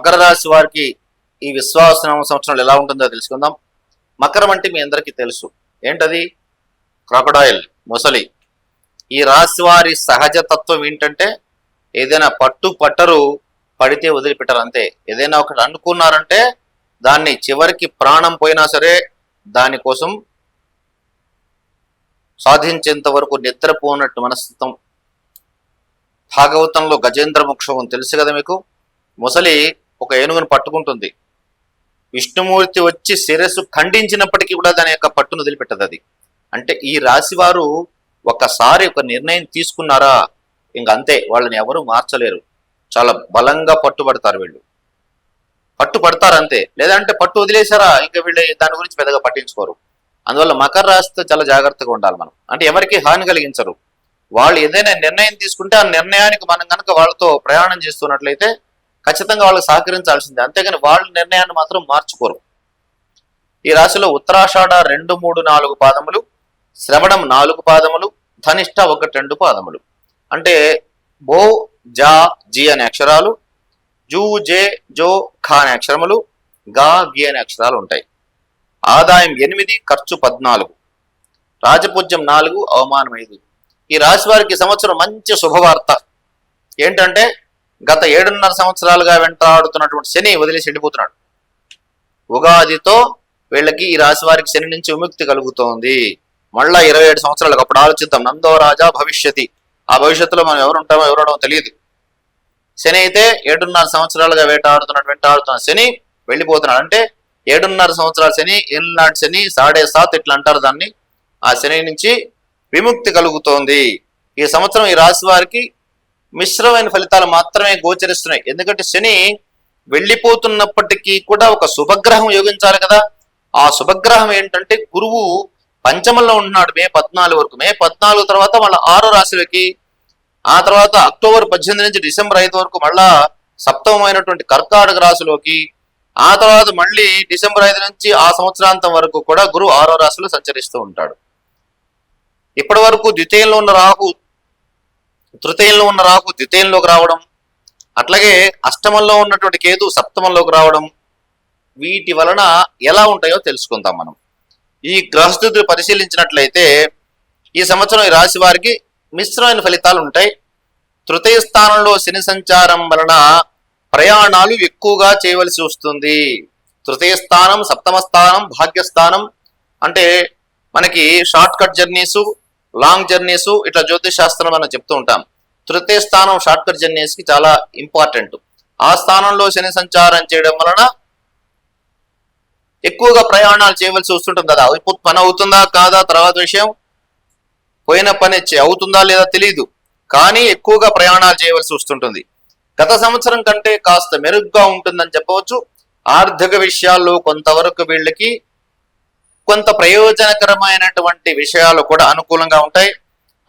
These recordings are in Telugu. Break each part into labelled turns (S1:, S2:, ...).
S1: మకర రాశి వారికి ఈ విశ్వావసనామ సంవత్సరంలో ఎలా ఉంటుందో తెలుసుకుందాం. మకరం అంటే మీ అందరికీ తెలుసు, ఏంటది? క్రొకడైల్, మొసలి. ఈ రాశి వారి సహజ తత్వం ఏంటంటే ఏదైనా పట్టరు, పడితే వదిలిపెట్టరు, అంతే. ఏదైనా ఒకటి అనుకున్నారంటే దాన్ని చివరికి ప్రాణం పోయినా సరే దానికోసం సాధించేంత వరకు నిద్రపోనట్టు మనస్తత్వం. భాగవతంలో గజేంద్ర మోక్షం తెలుసు కదా మీకు. మొసలి ఒక ఏనుగును పట్టుకుంటుంది, విష్ణుమూర్తి వచ్చి శిరస్సు ఖండించినప్పటికీ కూడా దాని యొక్క పట్టును వదిలిపెట్టదు అది. అంటే ఈ రాశి వారు ఒకసారి ఒక నిర్ణయం తీసుకున్నారా ఇంకంతే, వాళ్ళని ఎవరు మార్చలేరు. చాలా బలంగా పట్టుబడతారు వీళ్ళు, పట్టుబడతారు అంతే. లేదంటే పట్టు వదిలేశారా ఇంకా వీళ్ళు దాని గురించి పెద్దగా పట్టించుకోరు. అందువల్ల మకర రాశితో చాలా జాగ్రత్తగా ఉండాలి మనం. అంటే ఎవరికి హాని కలిగించరు. వాళ్ళు ఏదైనా నిర్ణయం తీసుకుంటే ఆ నిర్ణయానికి మనం కనుక వాళ్ళతో ప్రయాణం చేస్తున్నట్లయితే ఖచ్చితంగా వాళ్ళకి సహకరించాల్సిందే, అంతేగాని వాళ్ళ నిర్ణయాన్ని మాత్రం మార్చుకోరు. ఈ రాశిలో ఉత్తరాషాఢ 2, 3, 4 పాదములు, శ్రవణం 4 పాదములు, ధనిష్ట 1, 2 పాదములు. అంటే బో, జా, జి అనే అక్షరాలు, జూ, జే, జో, ఖా అనే అక్షరములు, గా, గి అనే అక్షరాలు ఉంటాయి. ఆదాయం 8, ఖర్చు 14, రాజపూజ్యం 4, అవమానం 5. ఈ రాశి వారికి సంవత్సరం మంచి శుభవార్త ఏంటంటే గత 7.5 సంవత్సరాలుగా వెంటాడుతున్నటువంటి శని వదిలేసి వెళ్ళిపోతున్నాడు. ఉగాదితో వీళ్ళకి ఈ రాశి వారికి శని నుంచి విముక్తి కలుగుతోంది. మళ్ళా 27 సంవత్సరాలకు అప్పుడు ఆలోచిద్దాం. నందో రాజా భవిష్యతి, ఆ భవిష్యత్తులో మనం ఎవరు ఉంటామో ఎవరో తెలియదు. శని అయితే 7.5 సంవత్సరాలుగా వెంటాడుతున్న శని వెళ్ళిపోతున్నాడు. అంటే 7.5 సంవత్సరాల శని, ఏళ్ళనాటి శని, 7.5 ఇట్లా అంటారు దాన్ని. ఆ శని నుంచి విముక్తి కలుగుతోంది. ఈ సంవత్సరం ఈ రాశి వారికి మిశ్రమైన ఫలితాలు మాత్రమే గోచరిస్తున్నాయి. ఎందుకంటే శని వెళ్ళిపోతున్నప్పటికీ కూడా ఒక శుభగ్రహం యోగించాలి కదా. ఆ శుభగ్రహం ఏంటంటే గురువు పంచమంలో ఉంటున్నాడు మే 14 వరకు. మే 14 తర్వాత మళ్ళీ 6వ రాశిలోకి, ఆ తర్వాత అక్టోబర్ 18 నుంచి డిసెంబర్ 5 వరకు మళ్ళా సప్తమైనటువంటి కర్కాటక రాశిలోకి, ఆ తర్వాత మళ్ళీ డిసెంబర్ 5 నుంచి ఆ సంవత్సరాంతం వరకు కూడా గురువు 6వ రాశిలో సంచరిస్తూ ఉంటాడు. ఇప్పటి వరకు ద్వితీయంలో ఉన్న రాహు తృతీయంలో ఉన్న రాహు ద్వితీయంలోకి రావడం, అట్లాగే అష్టమంలో ఉన్నటువంటి కేతు సప్తమంలోకి రావడం, వీటి వలన ఎలా ఉంటాయో తెలుసుకుందాం మనం. ఈ గ్రహస్థితులు పరిశీలించినట్లయితే ఈ సంవత్సరం ఈ రాశి వారికి మిశ్రమైన ఫలితాలు ఉంటాయి. తృతీయ స్థానంలో శని సంచారం వలన ప్రయాణాలు ఎక్కువగా చేయవలసి వస్తుంది. తృతీయ స్థానం, సప్తమ స్థానం, భాగ్యస్థానం. అంటే మనకి short cut journeys, long journeys, ఇట్లా జ్యోతిష్ శాస్త్రం మనం చెప్తూ ఉంటాం. తృతీయ స్థానం షార్ట్ కట్ జర్నీస్ కి చాలా ఇంపార్టెంట్. ఆ స్థానంలో శని సంచారం చేయడం వలన ఎక్కువగా ప్రయాణాలు చేయవలసి వస్తుంటుంది కదా. పని అవుతుందా కాదా తర్వాత విషయం, పోయిన పని అవుతుందా లేదా తెలియదు, కానీ ఎక్కువగా ప్రయాణాలు చేయవలసి వస్తుంటుంది. గత సంవత్సరం కంటే కాస్త మెరుగ్గా ఉంటుందని చెప్పవచ్చు. ఆర్థిక విషయాల్లో కొంతవరకు వీళ్ళకి కొంత ప్రయోజనకరమైనటువంటి విషయాలు కూడా అనుకూలంగా ఉంటాయి.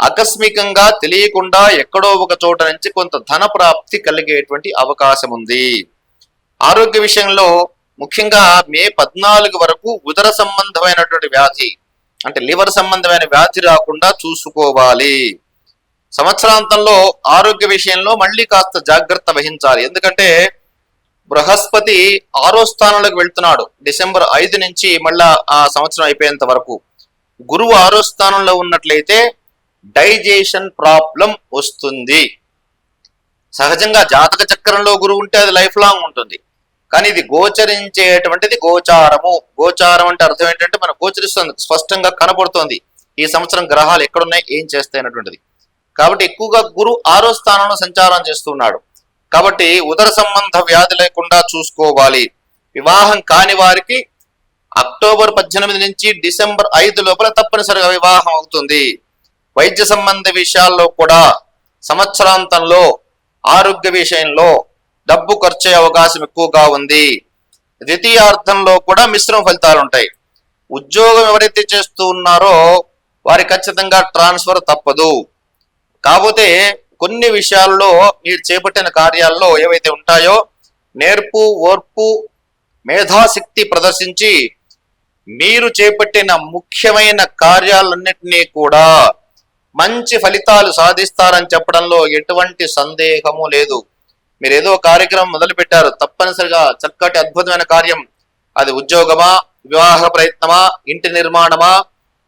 S1: ఆకస్మికంగా తెలియకుండా ఎక్కడో ఒక చోట నుంచి కొంత ధన ప్రాప్తి కలిగేటువంటి అవకాశం ఉంది. ఆరోగ్య విషయంలో ముఖ్యంగా మే 14 వరకు ఉదర సంబంధమైనటువంటి వ్యాధి, అంటే లివర్ సంబంధమైన వ్యాధి రాకుండా చూసుకోవాలి. సంవత్సరాంతంలో ఆరోగ్య విషయంలో మళ్ళీ కాస్త జాగ్రత్త వహించాలి. ఎందుకంటే బృహస్పతి 6వ స్థానంలోకి వెళ్తున్నాడు డిసెంబర్ 5 నుంచి మళ్ళా ఆ సంవత్సరం అయిపోయేంత వరకు. గురువు 6వ స్థానంలో ఉన్నట్లయితే డైజెషన్ ప్రాబ్లం వస్తుంది. సహజంగా జాతక చక్రంలో గురువు ఉంటే అది లైఫ్ లాంగ్ ఉంటుంది, కానీ ఇది గోచరించేటువంటిది గోచారము. గోచారం అంటే అర్థం ఏంటంటే మనకు గోచరిస్తుంది, స్పష్టంగా కనబడుతోంది ఈ సంవత్సరం గ్రహాలు ఎక్కడున్నాయి, ఏం చేస్తాయి అన్నటువంటిది. కాబట్టి ఎక్కువగా గురువు 6వ స్థానంలో సంచారం చేస్తున్నాడు. కాబట్టి ఉదర సంబంధ వ్యాధి లేకుండా చూసుకోవాలి. వివాహం కాని వారికి అక్టోబర్ 18 నుంచి డిసెంబర్ 5 లోపల తప్పనిసరిగా వివాహం అవుతుంది. వైద్య సంబంధ విషయాల్లో కూడా సంవత్సరాంతంలో ఆరోగ్య విషయంలో డబ్బు ఖర్చు అయ్యే అవకాశం ఎక్కువగా ఉంది. ద్వితీయార్థంలో కూడా మిశ్రమ ఫలితాలు ఉంటాయి. ఉద్యోగం ఎవరైతే చేస్తూ ఉన్నారో వారి ఖచ్చితంగా ట్రాన్స్ఫర్ తప్పదు. కాకపోతే కొన్ని విషయాల్లో మీరు చేపట్టిన కార్యాల్లో ఏవైతే ఉంటాయో నేర్పు, ఓర్పు, మేధాశక్తి ప్రదర్శించి మీరు చేపట్టిన ముఖ్యమైన కార్యాలన్నింటినీ కూడా మంచి ఫలితాలు సాధిస్తారని చెప్పడంలో ఎటువంటి సందేహము లేదు. మీరు ఏదో కార్యక్రమం మొదలు పెట్టారు, తప్పనిసరిగా చక్కటి అద్భుతమైన కార్యం, అది ఉద్యోగమా, వివాహ ప్రయత్నమా, ఇంటి నిర్మాణమా,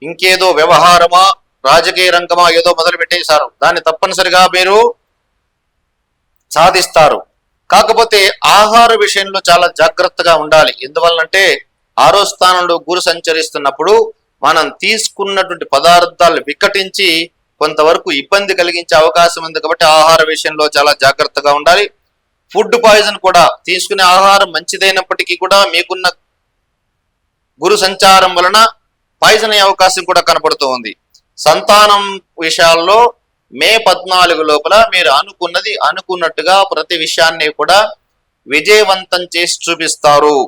S1: ఇంకేదో వ్యవహారమా, రాజకీయ రంగమా, ఏదో మొదలు పెట్టేశారు, దాన్ని తప్పనిసరిగా మీరు సాధిస్తారు. కాకపోతే ఆహార విషయంలో చాలా జాగ్రత్తగా ఉండాలి. ఎందువల్లంటే 6వ స్థానంలో గురు సంచరిస్తున్నప్పుడు మనం తీసుకున్నటువంటి పదార్థాలు వికటించి కొంతవరకు ఇబ్బంది కలిగించే అవకాశం ఉంది. కాబట్టి ఆహార విషయంలో చాలా జాగ్రత్తగా ఉండాలి. ఫుడ్ పాయిజన్ కూడా, తీసుకునే ఆహారం మంచిదైనప్పటికీ కూడా మీకున్న గురు సంచారం వలన పాయిజన్ అయ్యే అవకాశం కూడా కనపడుతూ ఉంది. సంతానం విషయాల్లో మే 14 లోపల మీరు అనుకున్నది అనుకున్నట్టుగా ప్రతి విషయాన్ని కూడా విజయవంతం చేసి చూపిస్తారు.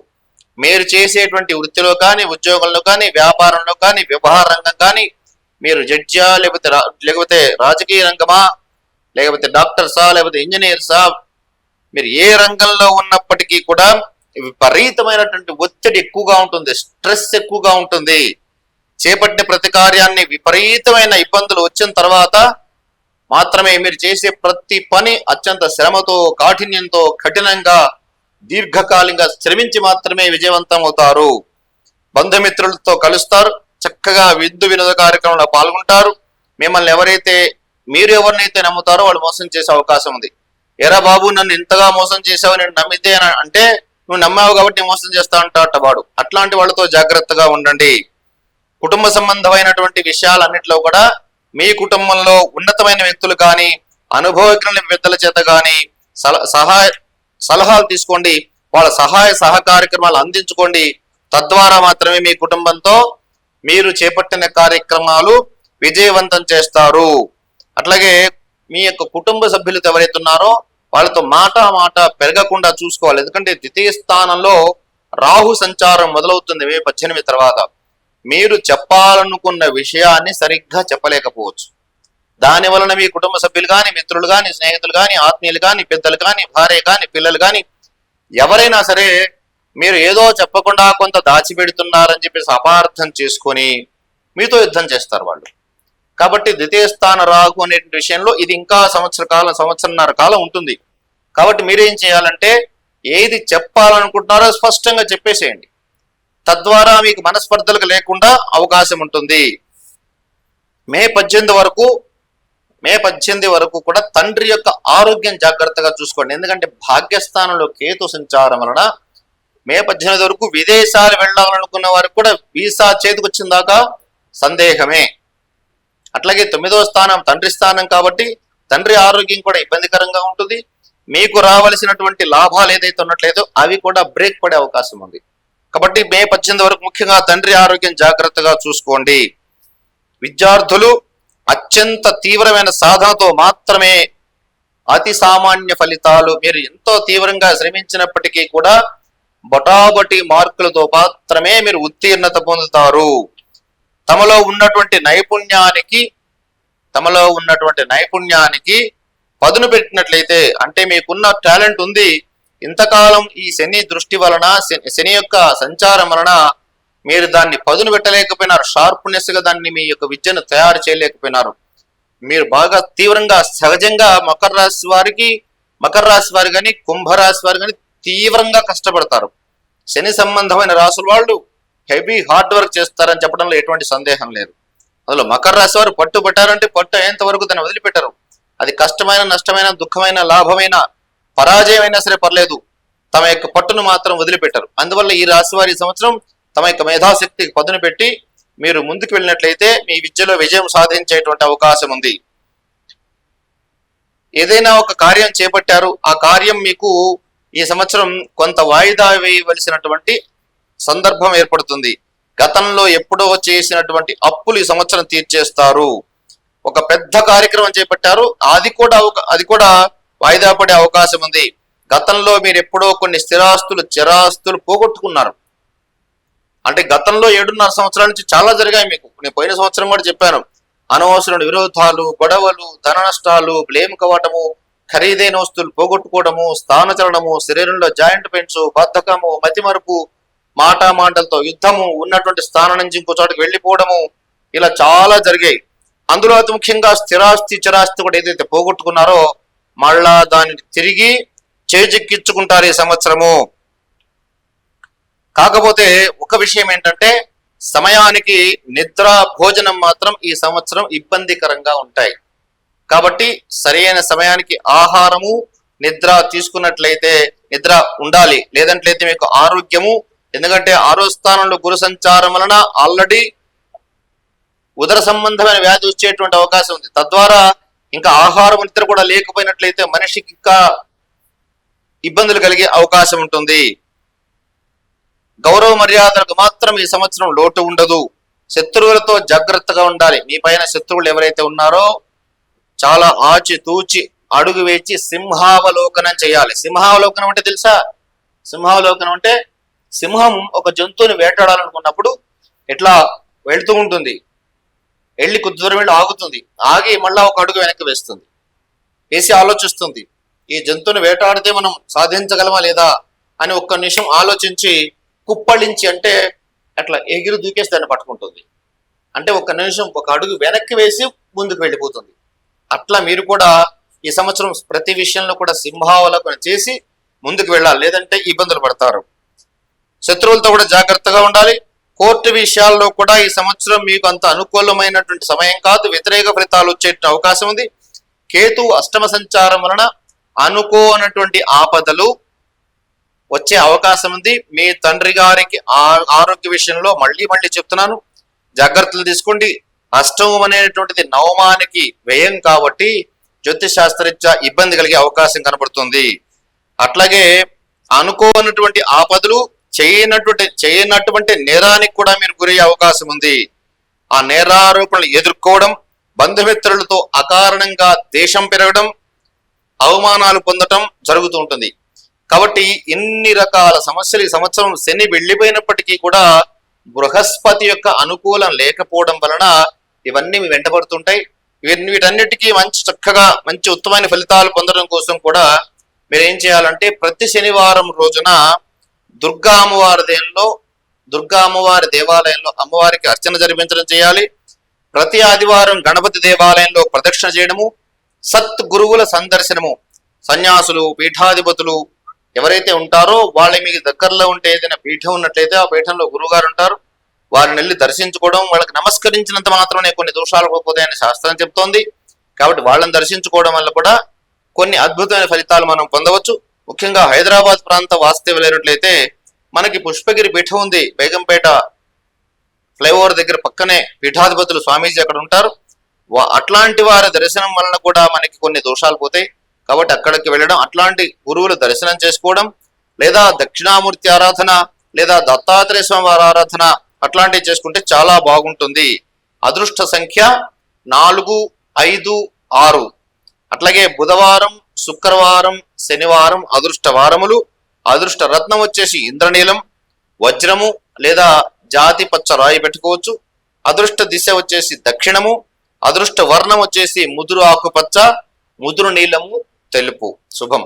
S1: మీరు చేసేటువంటి వృత్తిలో కానీ, ఉద్యోగంలో కానీ, వ్యాపారంలో కానీ, వ్యవహార రంగం కానీ, మీరు జడ్జా, లేకపోతే రాజకీయ రంగమా, లేకపోతే డాక్టర్సా, లేకపోతే ఇంజనీర్సా, మీరు ఏ రంగంలో ఉన్నప్పటికీ కూడా విపరీతమైనటువంటి ఒత్తిడి ఎక్కువగా ఉంటుంది, స్ట్రెస్ ఎక్కువగా ఉంటుంది. చేపట్టిన ప్రతి కార్యాన్ని విపరీతమైన ఇబ్బందులు వచ్చిన తర్వాత మాత్రమే మీరు చేసే ప్రతి పని అత్యంత శ్రమతో, కాఠిన్యంతో, కఠినంగా, దీర్ఘకాలికంగా శ్రమించి మాత్రమే విజయవంతం అవుతారు. బంధుమిత్రులతో కలుస్తారు, చక్కగా విందు వినోద కార్యక్రమంలో పాల్గొంటారు. మిమ్మల్ని మీరు ఎవరినైతే నమ్ముతారో వాళ్ళు మోసం చేసే అవకాశం ఉంది. ఎరా బాబు, నన్ను ఇంతగా మోసం చేసావు, నేను నమ్మితే అంటే నువ్వు నమ్మావు కాబట్టి మోసం చేస్తా ఉంటాట వాడు. అట్లాంటి వాళ్ళతో జాగ్రత్తగా ఉండండి. కుటుంబ సంబంధమైనటువంటి విషయాలన్నింటిలో కూడా మీ కుటుంబంలో ఉన్నతమైన వ్యక్తులు కానీ, అనుభవజ్ఞుల పెద్దల చేత కానీ సలహాలు తీసుకోండి. వాళ్ళ సహాయ సహకార్యక్రమాలు అందించుకోండి. తద్వారా మాత్రమే మీ కుటుంబంతో మీరు చేపట్టిన కార్యక్రమాలు విజయవంతం చేస్తారు. అట్లాగే మీ యొక్క కుటుంబ సభ్యులతో ఎవరైతే ఉన్నారో వాళ్ళతో మాట పెరగకుండా చూసుకోవాలి. ఎందుకంటే ద్వితీయ స్థానంలో రాహు సంచారం మొదలవుతుంది మే 18 తర్వాత. మీరు చెప్పాలనుకున్న విషయాన్ని సరిగ్గా చెప్పలేకపోవచ్చు. దాని వలన మీ కుటుంబ సభ్యులు కానీ, మిత్రులు కానీ, స్నేహితులు కానీ, ఆత్మీయులు కానీ, పెద్దలు కానీ, భార్య కానీ, పిల్లలు కానీ, ఎవరైనా సరే మీరు ఏదో చెప్పకుండా కొంత దాచిపెడుతున్నారని చెప్పేసి అపార్థం చేసుకొని మీతో యుద్ధం చేస్తారు వాళ్ళు. కాబట్టి ద్వితీయ స్థాన రాహు అనే విషయంలో ఇది ఇంకా సంవత్సరన్నర కాలం ఉంటుంది. కాబట్టి మీరేం చేయాలంటే ఏది చెప్పాలనుకుంటున్నారో స్పష్టంగా చెప్పేసేయండి. తద్వారా మీకు మనస్పర్ధలకు లేకుండా అవకాశం ఉంటుంది. మే 18 వరకు కూడా తండ్రి యొక్క ఆరోగ్యం జాగ్రత్తగా చూసుకోండి. ఎందుకంటే భాగ్యస్థానంలో కేతు సంచారం వలన మే 18 వరకు విదేశాలు వెళ్ళాలనుకున్న వారికి కూడా వీసా చేతికి వచ్చిన దాకా సందేహమే. అట్లాగే 9వ స్థానం తండ్రి స్థానం కాబట్టి తండ్రి ఆరోగ్యం కూడా ఇబ్బందికరంగా ఉంటుంది. మీకు రావలసినటువంటి లాభాలు ఏదైతే ఉన్నట్లేదో అవి కూడా బ్రేక్ పడే అవకాశం ఉంది. కాబట్టి మే 18 వరకు ముఖ్యంగా తండ్రి ఆరోగ్యం జాగ్రత్తగా చూసుకోండి. విద్యార్థులు అత్యంత తీవ్రమైన సాధనతో మాత్రమే అతి సామాన్య ఫలితాలు, మీరు ఎంతో తీవ్రంగా శ్రమించినప్పటికీ కూడా బొటాబొటి మార్కులతో మాత్రమే మీరు ఉత్తీర్ణత పొందుతారు. తమలో ఉన్నటువంటి నైపుణ్యానికి పదును పెట్టినట్లయితే, అంటే మీకున్న టాలెంట్ ఉంది, ఇంతకాలం ఈ శని దృష్టి వలన, శని యొక్క సంచారం వలన మీరు దాన్ని పదును పెట్టలేకపోయినారు, షార్ప్నెస్ గా దాన్ని మీ యొక్క విద్యను తయారు చేయలేకపోయినారు. మీరు బాగా తీవ్రంగా సహజంగా మకర రాశి వారు కానీ, కుంభరాశి వారు కానీ తీవ్రంగా కష్టపడతారు. శని సంబంధమైన రాసుల వాళ్ళు హెవీ హార్డ్ వర్క్ చేస్తారని చెప్పడంలో ఎటువంటి సందేహం లేదు. అందులో మకర రాశి వారు పట్టారంటే పట్టు అయ్యేంత వరకు దాన్ని వదిలిపెట్టరు. అది కష్టమైన, నష్టమైన, దుఃఖమైన, లాభమైన, పరాజయమైనా సరే పర్లేదు, తమ యొక్క పట్టును మాత్రం వదిలిపెట్టరు. అందువల్ల ఈ రాశి వారి సంవత్సరం తమ యొక్క మేధాశక్తికి పదును పెట్టి మీరు ముందుకు వెళ్ళినట్లయితే మీ విద్యలో విజయం సాధించేటువంటి అవకాశం ఉంది. ఏదైనా ఒక కార్యం చేపట్టారు, ఆ కార్యం మీకు ఈ సంవత్సరం కొంత వాయిదా వేయవలసినటువంటి సందర్భం ఏర్పడుతుంది. గతంలో ఎప్పుడో చేసినటువంటి అప్పులు ఈ సంవత్సరం తీర్చేస్తారు. ఒక పెద్ద కార్యక్రమం చేపట్టారు, అది కూడా వాయిదా పడే అవకాశం ఉంది. గతంలో మీరు ఎప్పుడో కొన్ని చిరాస్తులు పోగొట్టుకున్నారు. అంటే గతంలో 7.5 సంవత్సరాల నుంచి చాలా జరిగాయి మీకు. నేను పోయిన సంవత్సరం కూడా చెప్పాను, అనవసరమైన విరోధాలు, గొడవలు, ధన నష్టాలు, బ్లేమ్ కవ్వటము, ఖరీదైన వస్తువులు పోగొట్టుకోవడము, స్థానచలనము, శరీరంలో జాయింట్ పెయిన్స్, బద్ధకము, మతిమరుపు, మాటలతో యుద్ధము, ఉన్నటువంటి స్థానం నుంచి ఇంకో చోటకి వెళ్ళిపోవడము, ఇలా చాలా జరిగాయి. అందులో అతి ముఖ్యంగా స్థిరాస్తి, చిరాస్తి కూడా ఏదైతే పోగొట్టుకున్నారో మళ్ళా దానిని తిరిగి చేజిక్కించుకుంటారు ఈ సంవత్సరము. కాకపోతే ఒక విషయం ఏంటంటే సమయానికి నిద్ర భోజనం మాత్రం ఈ సంవత్సరం ఇబ్బందికరంగా ఉంటాయి. కాబట్టి సరైన సమయానికి ఆహారము నిద్ర తీసుకున్నట్లయితే నిద్ర ఉండాలి, లేదంట్లయితే మీకు ఆరోగ్యము, ఎందుకంటే 6వ స్థానంలో గురు సంచారం వలన ఆల్రెడీ ఉదర సంబంధమైన వ్యాధి వచ్చేటువంటి అవకాశం ఉంది. తద్వారా ఇంకా ఆహారం నిద్ర కూడా లేకపోయినట్లయితే మనిషికి ఇంకా ఇబ్బందులు కలిగే అవకాశం ఉంటుంది. గౌరవ మర్యాదలకు మాత్రం ఈ సంవత్సరం లోటు ఉండదు. శత్రువులతో జాగ్రత్తగా ఉండాలి. మీ పైన శత్రువులు ఎవరైతే ఉన్నారో చాలా ఆచితూచి అడుగు వేచి సింహావలోకనం చేయాలి. సింహావలోకనం అంటే తెలుసా? సింహావలోకనం అంటే సింహం ఒక జంతువుని వేటాడాలనుకున్నప్పుడు ఎట్లా వెళ్తూ ఉంటుంది, వెళ్ళి కొద్ది దూరం వెళ్ళి ఆగుతుంది, ఆగి మళ్ళా ఒక అడుగు వెనక్కి వేస్తుంది, వేసి ఆలోచిస్తుంది ఈ జంతువుని వేటాడితే మనం సాధించగలమా లేదా అని ఒక్క నిమిషం ఆలోచించి కుప్పళించి అంటే అట్లా ఎగిరి దూకేసి దాన్ని పట్టుకుంటుంది. అంటే ఒక్క నిమిషం ఒక అడుగు వెనక్కి వేసి ముందుకు వెళ్ళిపోతుంది. అట్లా మీరు కూడా ఈ సంవత్సరం ప్రతి విషయంలో కూడా సింహావలోకనం చేసి ముందుకు వెళ్ళాలి, లేదంటే ఇబ్బందులు పడతారు. శత్రువులతో కూడా జాగ్రత్తగా ఉండాలి. కోర్టు విషయాల్లో కూడా ఈ సంవత్సరం మీకు అంత అనుకూలమైనటువంటి సమయం కాదు, వ్యతిరేక ఫలితాలు వచ్చే అవకాశం ఉంది. కేతు అష్టమ సంచారం వలన అనుకోనటువంటి ఆపదలు వచ్చే అవకాశం ఉంది. మీ తండ్రి గారికి ఆరోగ్య విషయంలో మళ్ళీ చెప్తున్నాను, జాగ్రత్తలు తీసుకోండి. అష్టమం అనేటువంటిది నవమానికి వ్యయం కాబట్టి జ్యోతిష్ శాస్త్రరీత్యా ఇబ్బంది కలిగే అవకాశం కనబడుతుంది. అట్లాగే అనుకోనటువంటి ఆపదలు, చేయనటువంటి నేరానికి కూడా మీరు గురయ్యే అవకాశం ఉంది. ఆ నేరారోపణలు ఎదుర్కోవడం, బంధుమిత్రులతో అకారణంగా దేశం పెరగడం, అవమానాలు పొందటం జరుగుతూ ఉంటుంది. కాబట్టి ఇన్ని రకాల సమస్యలు ఈ సంవత్సరం శని వెళ్ళిపోయినప్పటికీ కూడా బృహస్పతి యొక్క అనుకూలం లేకపోవడం వలన ఇవన్నీ మీ వెంటబడుతుంటాయి. వీటన్నిటికీ చక్కగా మంచి ఉత్తమమైన ఫలితాలు పొందడం కోసం కూడా మీరు ఏం చేయాలంటే ప్రతి శనివారం రోజున దుర్గా అమ్మవారి దేవాలయంలో అమ్మవారికి అర్చన జరిపించడం చేయాలి. ప్రతి ఆదివారం గణపతి దేవాలయంలో ప్రదక్షిణ చేయడము, సత్ గురువుల సందర్శనము, సన్యాసులు పీఠాధిపతులు ఎవరైతే ఉంటారో వాళ్ళ మీకు దగ్గరలో ఉంటే ఏదైనా పీఠం ఉన్నట్లయితే ఆ పీఠంలో గురువుగారు ఉంటారు, వారిని వెళ్ళి దర్శించుకోవడం, వాళ్ళకి నమస్కరించినంత మాత్రమే కొన్ని దోషాలు పోతాయని శాస్త్రం చెప్తోంది. కాబట్టి వాళ్ళని దర్శించుకోవడం వల్ల కూడా కొన్ని అద్భుతమైన ఫలితాలు మనం పొందవచ్చు. ముఖ్యంగా హైదరాబాద్ ప్రాంత వాస్తవ్యులైనట్లయితే మనకి పుష్పగిరి పీఠం ఉంది, బేగంపేట ఫ్లైఓవర్ దగ్గర పక్కనే పీఠాధిపతులు స్వామీజీ అక్కడ ఉంటారు. అట్లాంటి వారి దర్శనం వలన కూడా మనకి కొన్ని దోషాలు పోతాయి. కాబట్టి అక్కడికి వెళ్ళడం, అట్లాంటి గురువులు దర్శనం చేసుకోవడం, లేదా దక్షిణామూర్తి ఆరాధన, లేదా దత్తాత్రేయ స్వామి వారి ఆరాధన అట్లాంటివి చేసుకుంటే చాలా బాగుంటుంది. అదృష్ట సంఖ్య 4, 5, 6. అట్లాగే బుధవారం, శుక్రవారం, శనివారం అదృష్ట వారములు. అదృష్ట రత్నం వచ్చేసి ఇంద్రనీలం, వజ్రము లేదా జాతి పచ్చ రాయి పెట్టుకోవచ్చు. అదృష్ట దిశ వచ్చేసి దక్షిణము. అదృష్ట వర్ణం వచ్చేసి ముదురు ఆకుపచ్చ, ముదురు నీలము, తెలుపు. శుభం.